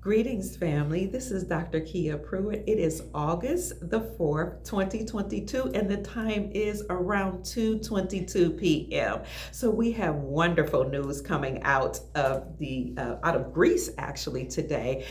Greetings, family. This is Dr. Kia Pruitt. It is August the 4th, 2022, and the time is around 2:22 p.m. So we have wonderful news coming out of Greece actually today.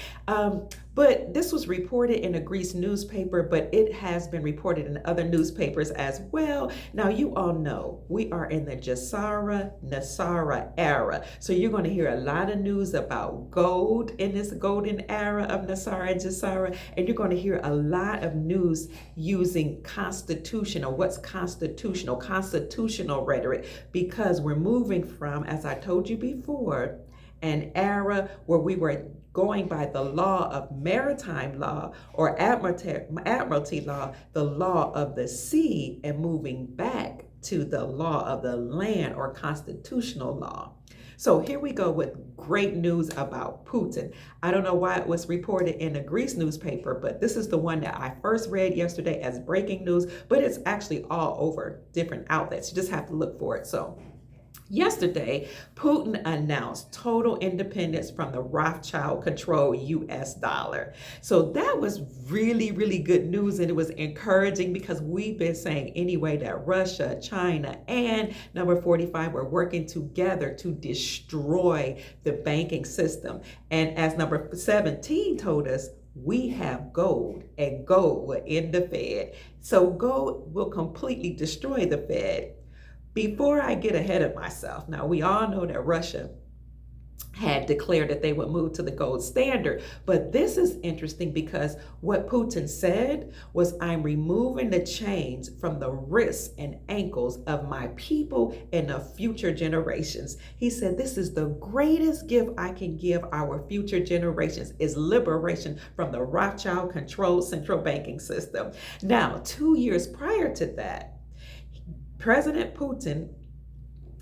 But this was reported in a Greece newspaper, but it has been reported in other newspapers as well. Now, you all know we are in the NESARA era. So you're going to hear a lot of news about gold in this golden era of NESARA and GESARA, and you're going to hear a lot of news using constitutional rhetoric, because we're moving from, as I told you before, an era where we were going by the law of maritime law or admiralty law, the law of the sea, and moving back to the law of the land or constitutional law. So here we go with great news about Putin. I don't know why it was reported in a Greece newspaper, but this is the one that I first read yesterday as breaking news, but it's actually all over different outlets. You just have to look for it. So yesterday, Putin announced total independence from the Rothschild controlled US dollar. So that was really, really good news, and it was encouraging because we've been saying anyway that Russia, China, and number 45 were working together to destroy the banking system. And as number 17 told us, we have gold, and gold will end the Fed. So gold will completely destroy the Fed. Before I get ahead of myself, now we all know that Russia had declared that they would move to the gold standard, but this is interesting because what Putin said was, I'm removing the chains from the wrists and ankles of my people and of future generations. He said, this is the greatest gift I can give our future generations, is liberation from the Rothschild controlled central banking system. Now, 2 years prior to that, President Putin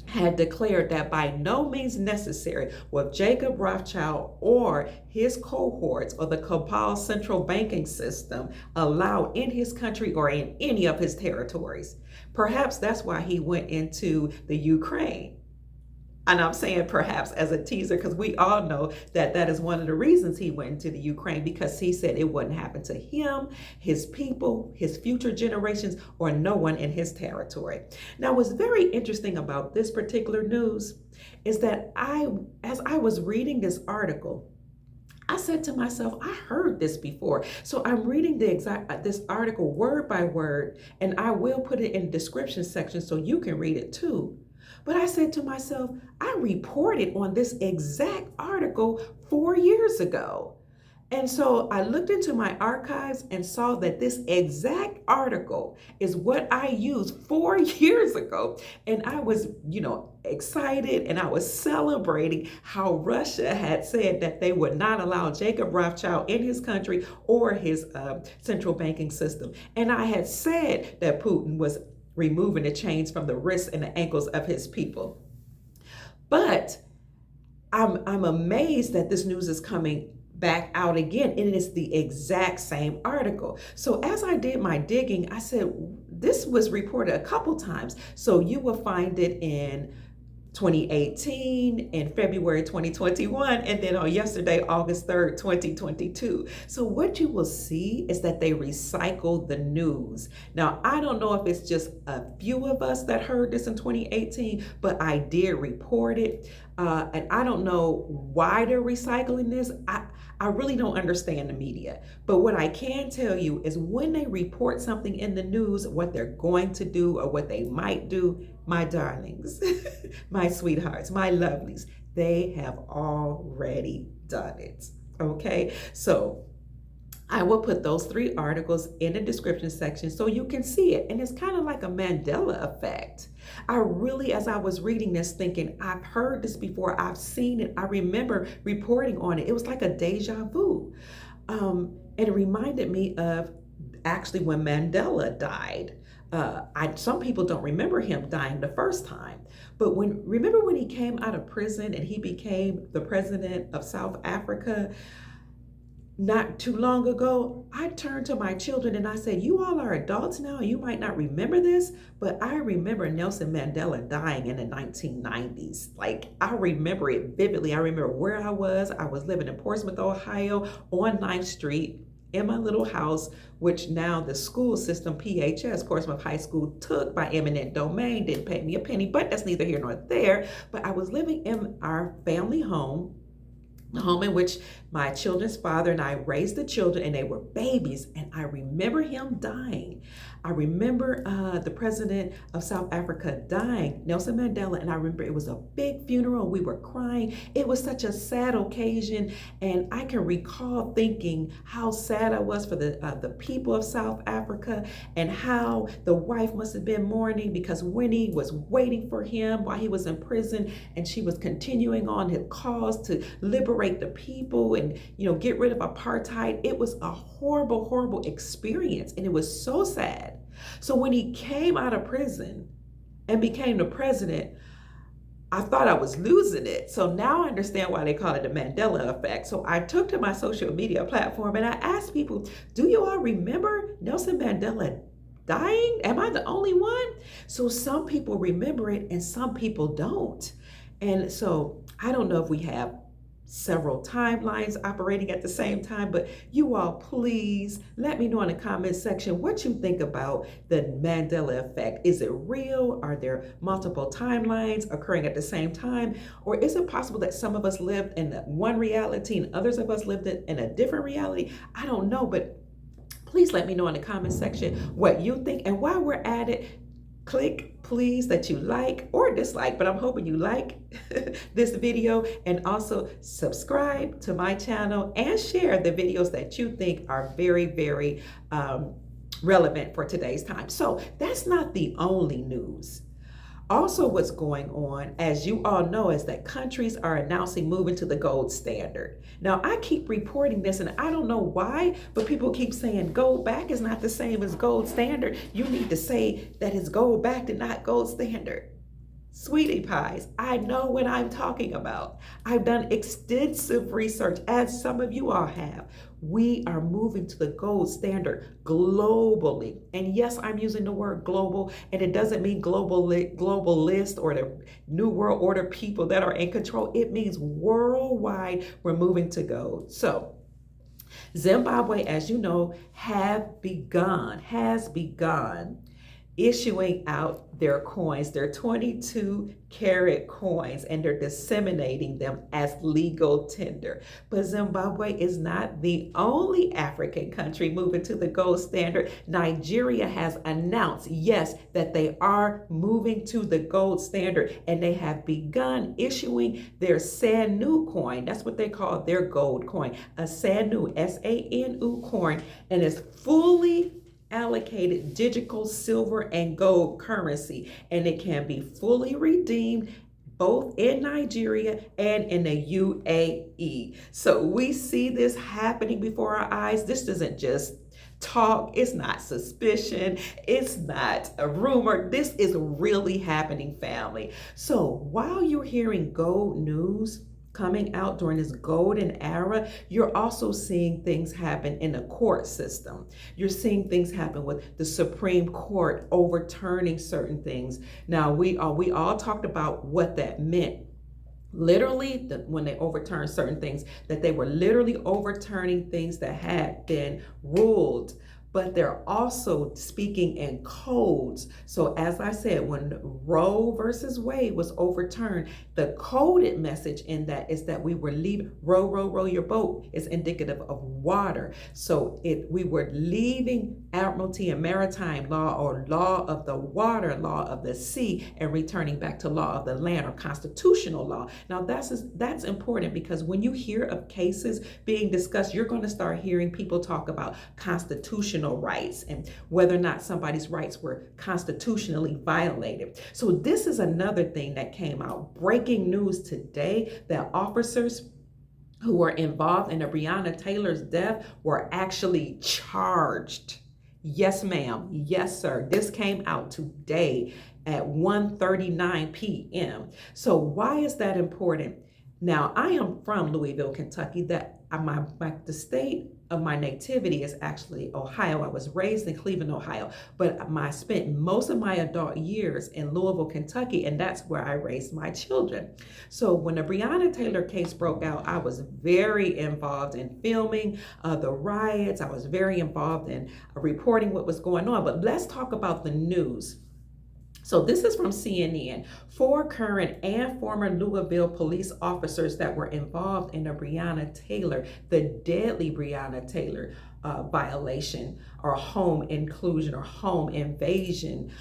had declared that by no means necessary will Jacob Rothschild or his cohorts or the cabal central banking system allow in his country or in any of his territories. Perhaps that's why he went into the Ukraine. And I'm saying perhaps as a teaser, because we all know that that is one of the reasons he went into the Ukraine, because he said it wouldn't happen to him, his people, his future generations, or no one in his territory. Now, what's very interesting about this particular news is that as I was reading this article, I said to myself, I heard this before. So I'm reading this article word by word, and I will put it in the description section so you can read it too. But I said to myself, I reported on this exact article 4 years ago. And so I looked into my archives and saw that this exact article is what I used 4 years ago. And I was, excited, and I was celebrating how Russia had said that they would not allow Jacob Rothschild in his country or his central banking system. And I had said that Putin was removing the chains from the wrists and the ankles of his people. But I'm amazed that this news is coming back out again, and it's the exact same article. So as I did my digging, I said, this was reported a couple times. So you will find it in 2018, in February 2021, and then on yesterday, August 3rd, 2022. So what you will see is that they recycle the news. Now, I don't know if it's just a few of us that heard this in 2018, but I did report it. And I don't know why they're recycling this. I really don't understand the media. But what I can tell you is when they report something in the news, what they're going to do or what they might do, my darlings, my sweethearts, my lovelies, they have already done it. Okay, so I will put those 3 articles in the description section so you can see it. And it's kind of like a Mandela effect. I really, as I was reading this, thinking, I've heard this before, I've seen it, I remember reporting on it. It was like a deja vu. And it reminded me of actually when Mandela died. Some people don't remember him dying the first time, but remember when he came out of prison and he became the president of South Africa? not too long ago, I turned to my children and I said, you all are adults now. You might not remember this, but I remember Nelson Mandela dying in the 1990s. Like, I remember it vividly. I remember where I was. I was living in Portsmouth, Ohio, on 9th Street in my little house, which now the school system, PHS, Portsmouth High School, took by eminent domain, didn't pay me a penny, but that's neither here nor there. But I was living in our family home, the home in which my children's father and I raised the children, and they were babies. And I remember him dying. I remember the president of South Africa dying, Nelson Mandela, and I remember it was a big funeral. We were crying. It was such a sad occasion, and I can recall thinking how sad I was for the people of South Africa, and how the wife must have been mourning because Winnie was waiting for him while he was in prison, and she was continuing on his cause to liberate the people and, you know, get rid of apartheid. It was a horrible, horrible experience, and it was so sad. So when he came out of prison and became the president, I thought I was losing it. So now I understand why they call it the Mandela effect. So I took to my social media platform and I asked people, do you all remember Nelson Mandela dying? Am I the only one? So some people remember it and some people don't. And so I don't know if we have several timelines operating at the same time, but you all please let me know in the comment section what you think about the Mandela effect. Is it real? Are there multiple timelines occurring at the same time? Or is it possible that some of us lived in one reality and others of us lived in a different reality? I don't know, but please let me know in the comment section what you think. And while we're at it, click please that you like or dislike, but I'm hoping you like this video, and also subscribe to my channel and share the videos that you think are very, very relevant for today's time. So that's not the only news. Also, what's going on, as you all know, is that countries are announcing moving to the gold standard. Now, I keep reporting this, and I don't know why, but people keep saying gold back is not the same as gold standard. You need to say that it's gold backed and not gold standard. Sweetie pies, I know what I'm talking about. I've done extensive research, as some of you all have. We are moving to the gold standard globally. And yes, I'm using the word global, and it doesn't mean globalist or the New World Order people that are in control. It means worldwide we're moving to gold. So Zimbabwe, as you know, has begun issuing out their coins, their 22-karat coins, and they're disseminating them as legal tender. But Zimbabwe is not the only African country moving to the gold standard. Nigeria has announced, yes, that they are moving to the gold standard, and they have begun issuing their SANU coin. That's what they call their gold coin, a SANU, S-A-N-U coin, and it's fully allocated digital silver and gold currency, and it can be fully redeemed both in Nigeria and in the UAE. So we see this happening before our eyes. This isn't just talk, it's not suspicion, it's not a rumor. This is really happening, family. So while you're hearing gold news coming out during this golden era, you're also seeing things happen in the court system. You're seeing things happen with the Supreme Court overturning certain things. Now, we all talked about what that meant. Literally, when they overturned certain things, that they were literally overturning things that had been ruled, but they're also speaking in codes. So as I said, when Roe versus Wade was overturned, the coded message in that is that we were leaving, row, row, row your boat is indicative of water. So we were leaving Admiralty and Maritime law, or law of the water, law of the sea, and returning back to law of the land, or constitutional law. Now that's important, because when you hear of cases being discussed, you're going to start hearing people talk about constitutional rights and whether or not somebody's rights were constitutionally violated. So this is another thing that came out. Breaking news today that officers who were involved in the Breonna Taylor's death were actually charged. Yes, ma'am. Yes, sir. This came out today at 1:39 p.m. So why is that important? Now, I am from Louisville, Kentucky. That the state of my nativity is actually Ohio. I was raised in Cleveland, Ohio, but I spent most of my adult years in Louisville, Kentucky, and that's where I raised my children. So when the Breonna Taylor case broke out, I was very involved in filming the riots. I was very involved in reporting what was going on. But let's talk about the news. So this is from CNN. 4 current and former Louisville police officers that were involved in the Breonna Taylor, the deadly Breonna Taylor violation or home inclusion or home invasion,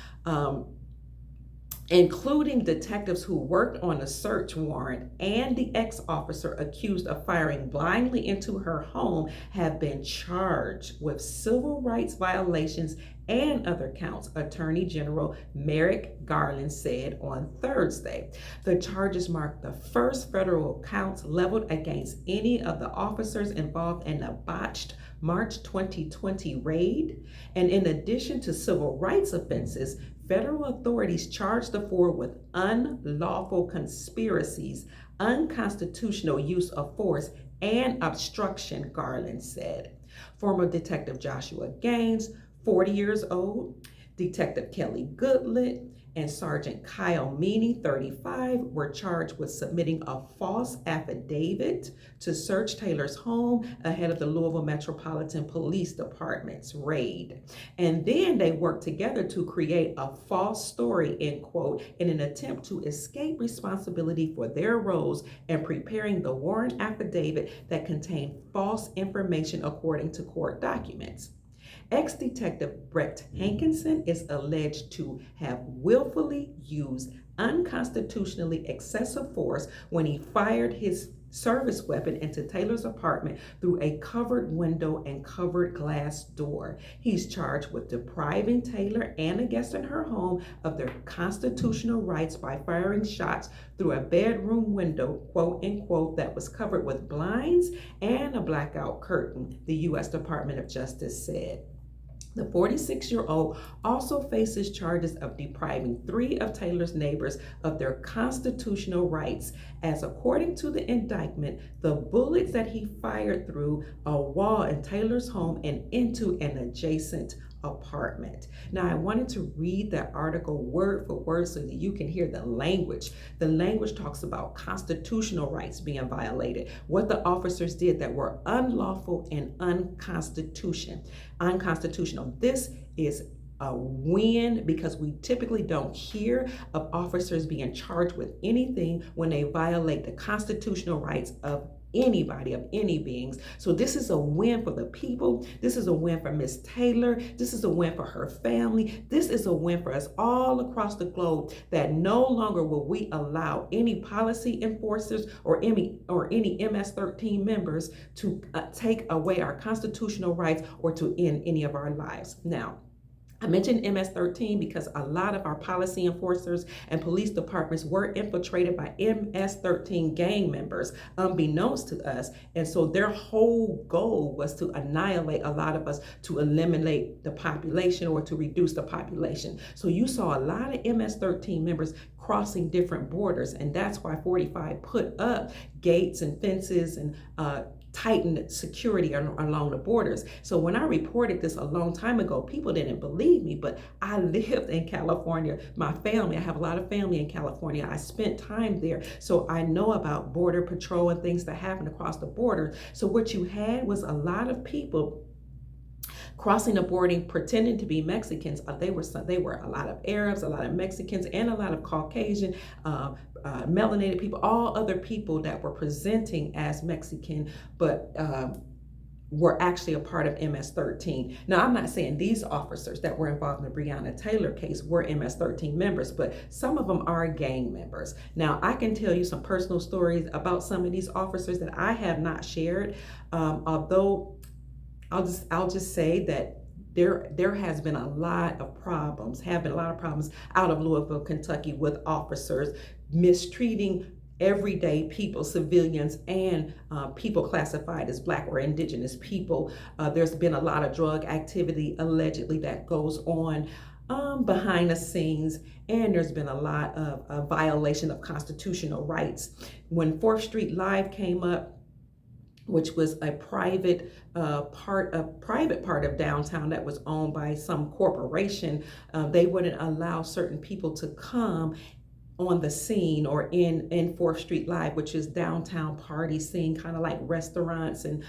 including detectives who worked on a search warrant and the ex-officer accused of firing blindly into her home, have been charged with civil rights violations and other counts, Attorney General Merrick Garland said on Thursday. The charges mark the first federal counts leveled against any of the officers involved in the botched March 2020 raid. And in addition to civil rights offenses, federal authorities charged the 4 with unlawful conspiracies, unconstitutional use of force, and obstruction, Garland said. Former Detective Joshua Gaines, 40 years old, Detective Kelly Goodlett, and Sergeant Kyle Meany, 35, were charged with submitting a false affidavit to search Taylor's home ahead of the Louisville Metropolitan Police Department's raid. And then they worked together to create a false story, end quote, in an attempt to escape responsibility for their roles in preparing the warrant affidavit that contained false information according to court documents. Ex-detective Brett Hankinson is alleged to have willfully used unconstitutionally excessive force when he fired his service weapon into Taylor's apartment through a covered window and covered glass door. He's charged with depriving Taylor and a guest in her home of their constitutional rights by firing shots through a bedroom window, quote unquote, that was covered with blinds and a blackout curtain, the U.S. Department of Justice said. The 46-year-old also faces charges of depriving 3 of Taylor's neighbors of their constitutional rights, as according to the indictment, the bullets that he fired through a wall in Taylor's home and into an adjacent apartment. Now, I wanted to read that article word for word so that you can hear the language. The language talks about constitutional rights being violated, what the officers did that were unlawful and unconstitutional. This is a win because we typically don't hear of officers being charged with anything when they violate the constitutional rights of anybody, of any beings. So this is a win for the people. This is a win for Miss Taylor. This is a win for her family. This is a win for us all across the globe, that no longer will we allow any policy enforcers or any MS-13 members to take away our constitutional rights or to end any of our lives. Now, I mentioned MS-13 because a lot of our policy enforcers and police departments were infiltrated by MS-13 gang members, unbeknownst to us. And so their whole goal was to annihilate a lot of us, to eliminate the population or to reduce the population. So you saw a lot of MS-13 members crossing different borders. And that's why 45 put up gates and fences and tightened security along the borders. So when I reported this a long time ago, people didn't believe me, but I lived in California. My family, I have a lot of family in California. I spent time there. So I know about border patrol and things that happen across the border. So what you had was a lot of people crossing the border pretending to be Mexicans. They were a lot of Arabs, a lot of Mexicans, and a lot of Caucasian, melanated people, all other people that were presenting as Mexican, but were actually a part of MS-13. Now, I'm not saying these officers that were involved in the Breonna Taylor case were MS-13 members, but some of them are gang members. Now, I can tell you some personal stories about some of these officers that I have not shared, although I'll just say that there has been a lot of problems, out of Louisville, Kentucky, with officers mistreating everyday people, civilians, and people classified as Black or Indigenous people. There's been a lot of drug activity allegedly that goes on behind the scenes, and there's been a lot of violation of constitutional rights. When 4th Street Live came up, which was a private part of downtown that was owned by some corporation. They wouldn't allow certain people to come on the scene or in 4th Street Live, which is downtown party scene, kind of like restaurants and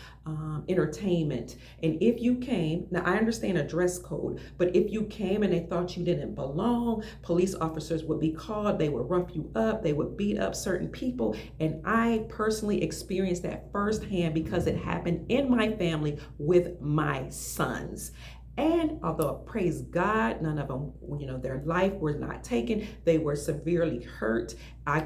entertainment. And if you came, now I understand a dress code, but if you came and they thought you didn't belong, police officers would be called, they would rough you up, they would beat up certain people. And I personally experienced that firsthand because it happened in my family with my sons. And although, praise God, none of them, their life was not taken. They were severely hurt. I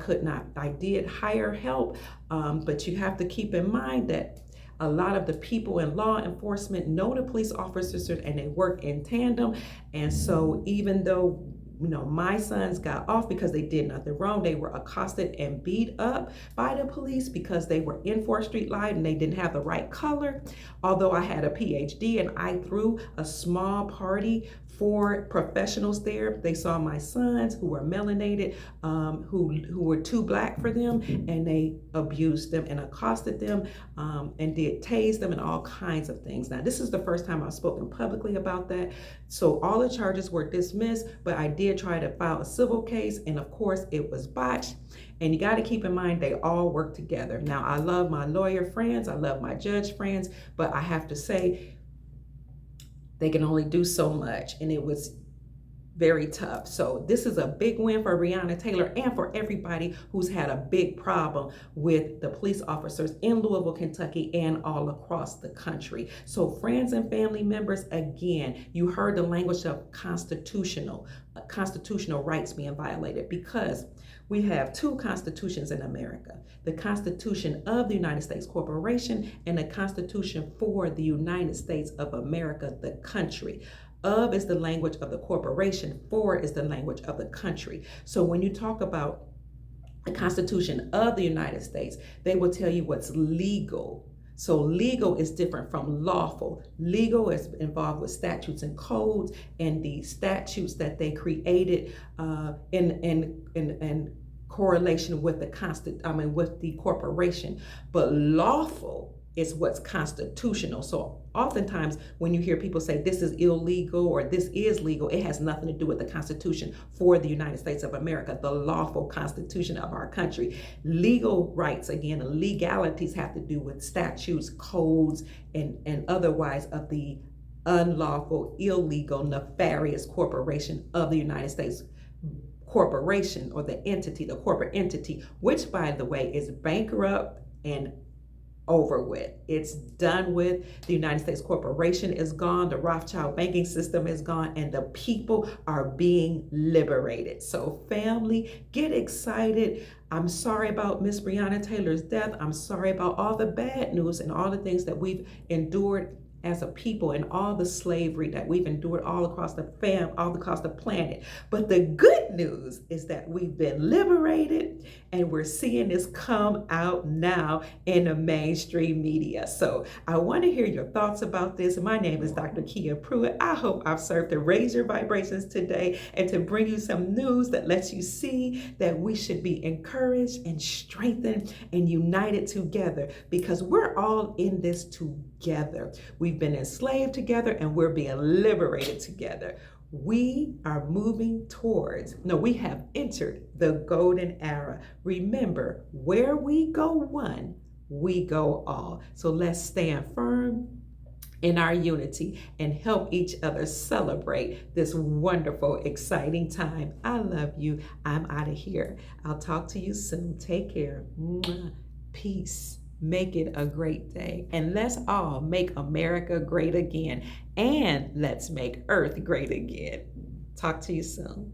did hire help, but you have to keep in mind that a lot of the people in law enforcement know the police officers and they work in tandem. And so even though my sons got off because they did nothing wrong, they were accosted and beat up by the police because they were in 4th Street Live and they didn't have the right color. Although I had a PhD and I threw a small party for professionals there, they saw my sons who were melanated, who were too black for them, and they abused them and accosted them and did tase them and all kinds of things. Now, this is the first time I've spoken publicly about that. So all the charges were dismissed, but I did try to file a civil case, and of course it was botched. And you got to keep in mind, they all work together. Now, I love my lawyer friends, I love my judge friends, but I have to say, they can only do so much, and it was very tough. So this is a big win for Breonna Taylor and for everybody who's had a big problem with the police officers in Louisville, Kentucky, and all across the country. So friends and family members, again, you heard the language of constitutional rights being violated, because we have two constitutions in America: the Constitution of the United States Corporation and the Constitution for the United States of America, the country. Of is the language of the corporation, for is the language of the country. So when you talk about the Constitution of the United States, they will tell you what's legal. So legal is different from lawful. Legal is involved with statutes and codes and the statutes that they created in correlation with the corporation. But lawful is what's constitutional. So oftentimes when you hear people say this is illegal or this is legal, it has nothing to do with the Constitution for the United States of America, the lawful constitution of our country. Legal rights, again, legalities have to do with statutes, codes, and otherwise of the unlawful, illegal, nefarious corporation of the United States corporation, or the entity, the corporate entity, which, by the way, is bankrupt and over with. It's done with. The United States corporation is gone. The Rothschild banking system is gone, and the people are being liberated. So family, get excited. I'm sorry about Miss Breonna Taylor's death. I'm sorry about all the bad news and all the things that we've endured as a people and all the slavery that we've endured all across the planet. But the good news is that we've been liberated, and we're seeing this come out now in the mainstream media. So I want to hear your thoughts about this. My name is Dr. Kia Pruitt. I hope I've served to raise your vibrations today and to bring you some news that lets you see that we should be encouraged and strengthened and united together, because we're all in this together. We've been enslaved together and we're being liberated together. We have entered the golden era. Remember, where we go one, we go all. So let's stand firm in our unity and help each other celebrate this wonderful, exciting time. I love you. I'm out of here. I'll talk to you soon. Take care. Peace. Make it a great day. And let's all make America great again. And let's make Earth great again. Talk to you soon.